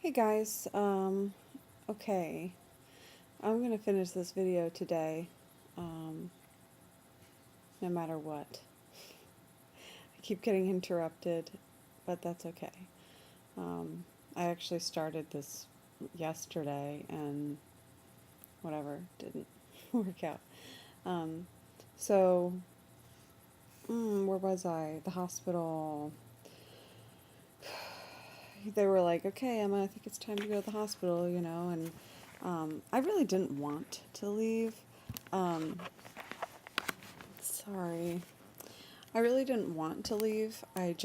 Hey guys, okay, I'm gonna finish this video today, um, no matter what. I keep getting interrupted, but that's okay. Um, I actually started this yesterday and whatever, didn't work out. Um, so, where was I? The hospital. They were like, okay, Emma, I think it's time to go to the hospital, and I really didn't want to leave. Um, Sorry. I really didn't want to leave. I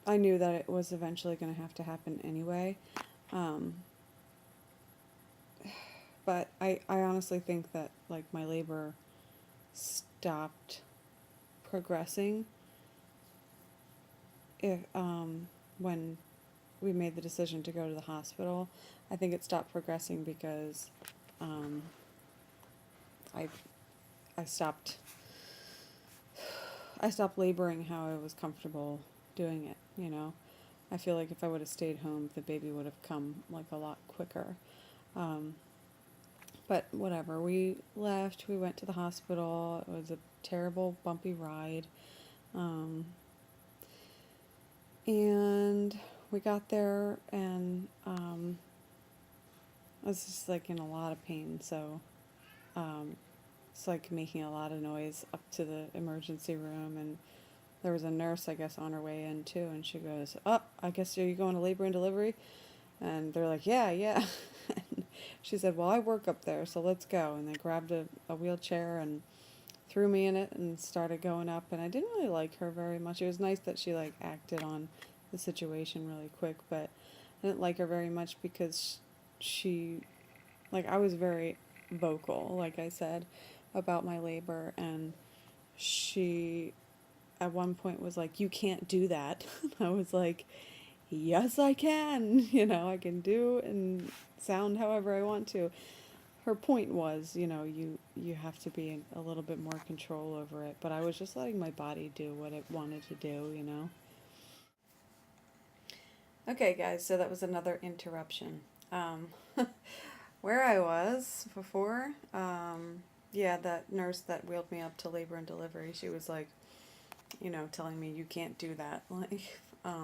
knew that it was eventually going to have to happen anyway. Um, but I honestly think that, like, my labor stopped progressing if, when we made the decision to go to the hospital. I think it stopped progressing because, um, I, I stopped I stopped laboring how I was comfortable doing it. I feel like if I would have stayed home, the baby would have come like a lot quicker. Um, but whatever, we left, we went to the hospital. It was a terrible, bumpy ride. Um, and we got there, and I was just like in a lot of pain, so um, it's like making a lot of noise up to the emergency room. And there was a nurse, I guess, on her way in too, and she goes, "Oh, I guess are you going to labor and delivery?" And they're like, "Yeah, yeah." And she said, "Well, I work up there, so let's go." And they grabbed a wheelchair and threw me in it and started going up. And I didn't really like her very much. It was nice that she like acted on the situation really quick, but I didn't like her very much because she, like, I was very vocal, like I said, about my labor, and she at one point was like, "You can't do that." I was like, "Yes, I can." I can do and sound however I want to. Her point was, you have to be a little bit more control over it, but I was just letting my body do what it wanted to do. Okay, guys, so that was another interruption. Um, where I was before, yeah, that nurse that wheeled me up to labor and delivery, she was like, telling me you can't do that. Like, I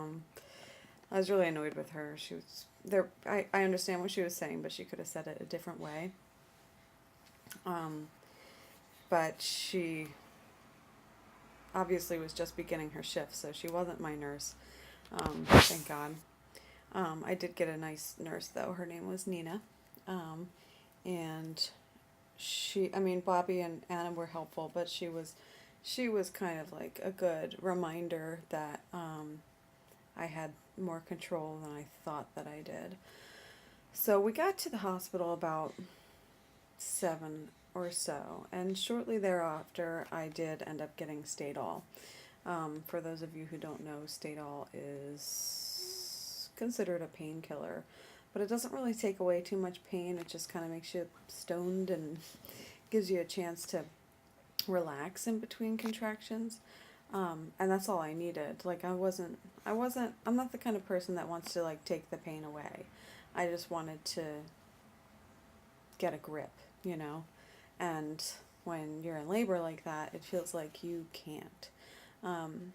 was really annoyed with her. She was there. I understand what she was saying, but she could have said it a different way. Um, but she obviously was just beginning her shift, so she wasn't my nurse. Thank God. I did get a nice nurse though. Her name was Nina, and I mean, Bobby and Anna were helpful, but she was kind of like a good reminder that I had more control than I thought that I did. So we got to the hospital about 7 or so, and shortly thereafter, I did end up getting Stadol. For those of you who don't know, Stadol is considered a painkiller, but it doesn't really take away too much pain. It just kind of makes you stoned and gives you a chance to relax in between contractions. And that's all I needed. Like, I'm not the kind of person that wants to like take the pain away. I just wanted to get a grip, you know? And when you're in labor like that, it feels like you can't. Um,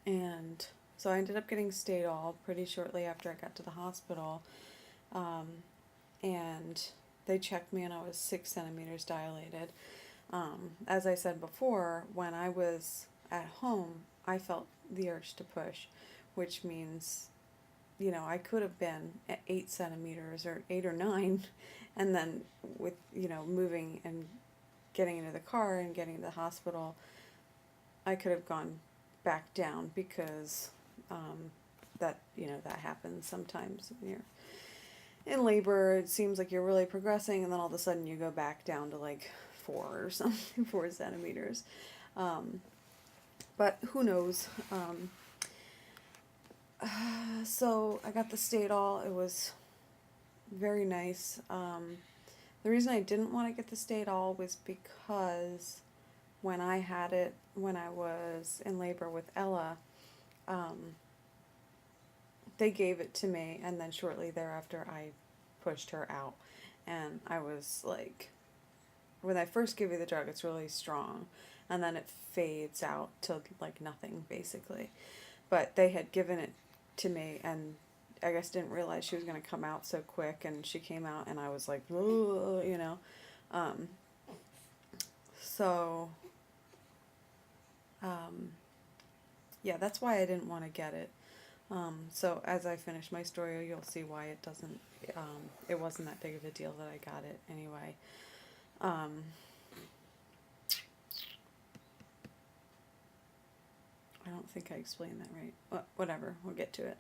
and so I ended up getting Stadol pretty shortly after I got to the hospital. Um, and they checked me and I was 6 centimeters dilated. As I said before, when I was at home, I felt the urge to push, which means, I could have been at 8 centimeters or 8 or 9, and then with, moving and getting into the car and getting to the hospital, I could have gone back down because that happens sometimes when you're in labor. It seems like you're really progressing, and then all of a sudden you go back down to like 4 or something, 4 centimeters. Um, but who knows? So I got the Stadol. It was very nice. The reason I didn't want to get the Stadol was because when I had it when I was in labor with Ella, um, they gave it to me, and then shortly thereafter I pushed her out. And I was like, when I first give you the drug, it's really strong, and then it fades out to like nothing basically. But they had given it to me, and I guess didn't realize she was going to come out so quick, and she came out, and I was like, "Ooh," you know. Um, so, yeah, that's why I didn't want to get it. So as I finish my story, you'll see why it wasn't that big of a deal that I got it anyway. I don't think I explained that right. Well, whatever, we'll get to it.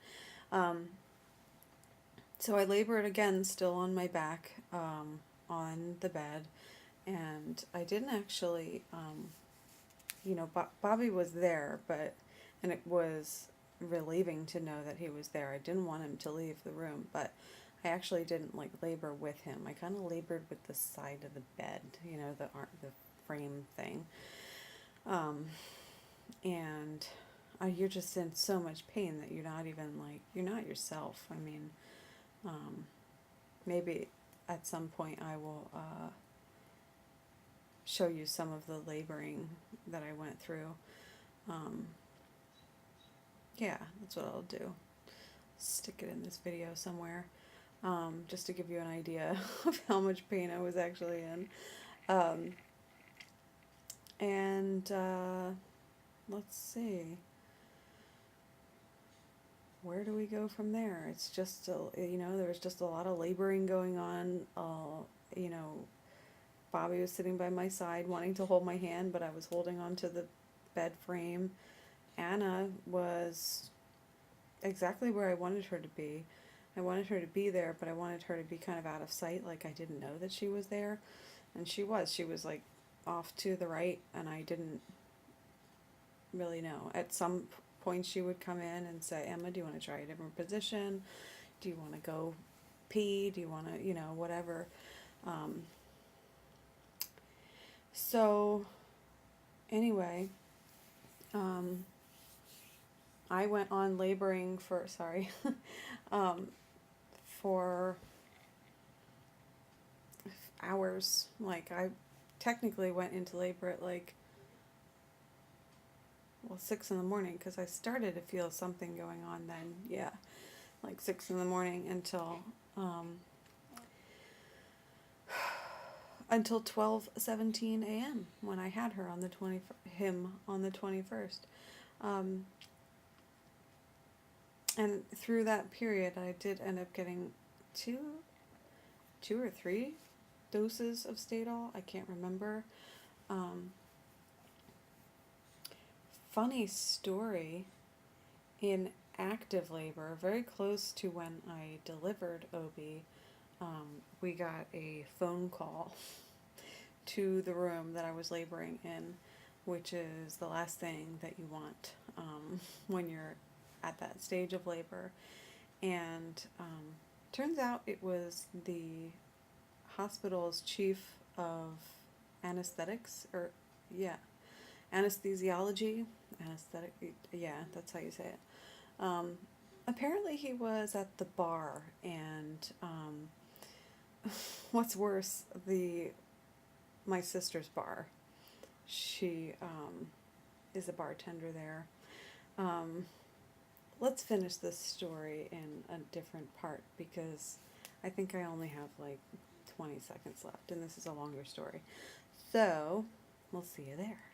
So I labored again, still on my back, on the bed, and I didn't actually, Bobby was there, and it was relieving to know that he was there. I didn't want him to leave the room, but I actually didn't like labor with him. I kind of labored with the side of the bed, the frame thing. And you're just in so much pain that you're not even you're not yourself. I mean, maybe at some point I will show you some of the laboring that I went through. Yeah, that's what I'll do. Stick it in this video somewhere, just to give you an idea of how much pain I was actually in. Let's see. Where do we go from there? It's just, there was just a lot of laboring going on. Bobby was sitting by my side wanting to hold my hand, but I was holding onto the bed frame. Anna was exactly where I wanted her to be. I wanted her to be there, but I wanted her to be kind of out of sight, like I didn't know that she was there. And she was like off to the right, and I didn't really know. At some point she would come in and say, Emma, do you want to try a different position? Do you want to go pee? Do you want to, whatever. So anyway, I went on laboring for hours. Like, I technically went into labor at 6 in the morning, because I started to feel something going on then. Yeah, 6 in the morning until 12:17 a.m. when I had her on the 21st. And through that period, I did end up getting two or three doses of Stadol. I can't remember. Funny story, in active labor, very close to when I delivered Obi, we got a phone call to the room that I was laboring in, which is the last thing that you want when you're at that stage of labor. And turns out it was the hospital's chief of anesthesiology, that's how you say it. Apparently he was at the bar, and what's worse, my sister's bar. She is a bartender there. Let's finish this story in a different part, because I think I only have 20 seconds left, and this is a longer story. So, we'll see you there.